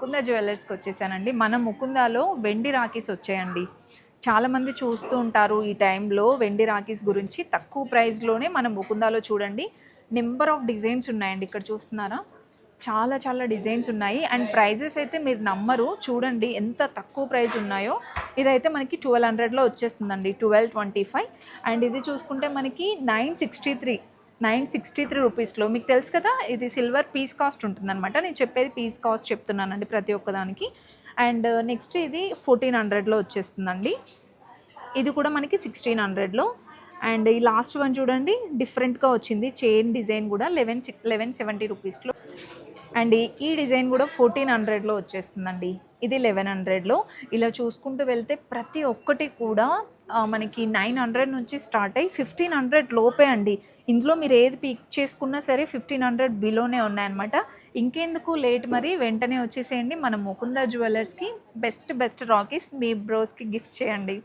ముకుంద జ్యువెలర్స్కి వచ్చేసానండి. మన ముకుందాలో వెండి రాఖీస్ వచ్చాయండి. చాలామంది చూస్తూ ఉంటారు ఈ టైంలో వెండి రాఖీస్ గురించి. తక్కువ ప్రైస్లోనే మన ముకుందాలో చూడండి నెంబర్ ఆఫ్ డిజైన్స్ ఉన్నాయండి. ఇక్కడ చూస్తున్నారా, చాలా చాలా డిజైన్స్ ఉన్నాయి. అండ్ ప్రైజెస్ అయితే మీరు నమ్మరు, చూడండి ఎంత తక్కువ ప్రైస్ ఉన్నాయో. ఇదైతే మనకి 1200లో వచ్చేస్తుందండి, 1225. అండ్ ఇది చూసుకుంటే మనకి 963 రూపీస్లో. మీకు తెలుసు కదా, ఇది సిల్వర్ పీస్ కాస్ట్ ఉంటుందన్నమాట. నేను చెప్పేది పీస్ కాస్ట్ చెప్తున్నానండి ప్రతి ఒక్కదానికి. అండ్ నెక్స్ట్ ఇది 1400లో వచ్చేస్తుందండి. ఇది కూడా మనకి 1600లో. అండ్ ఈ లాస్ట్ వన్ చూడండి, డిఫరెంట్గా వచ్చింది, చైన్ డిజైన్ కూడా 1170 రూపీస్లో. అండ్ ఈ డిజైన్ కూడా 1400లో వచ్చేస్తుందండి. ఇది 1100లో. ఇలా చూసుకుంటూ వెళ్తే ప్రతి ఒక్కటి కూడా మనకి 900 నుంచి స్టార్ట్ అయ్యి 1500 లోపే అండి. ఇందులో మీరు ఏది పిక్ చేసుకున్నా సరే 1500 బిలోనే ఉన్నాయన్నమాట. ఇంకెందుకు లేట్, మరి వెంటనే వచ్చేసేయండి మన ముకుంద జ్యువెలర్స్కి. బెస్ట్ రాకీస్ మీ బ్రోస్కి గిఫ్ట్ చేయండి.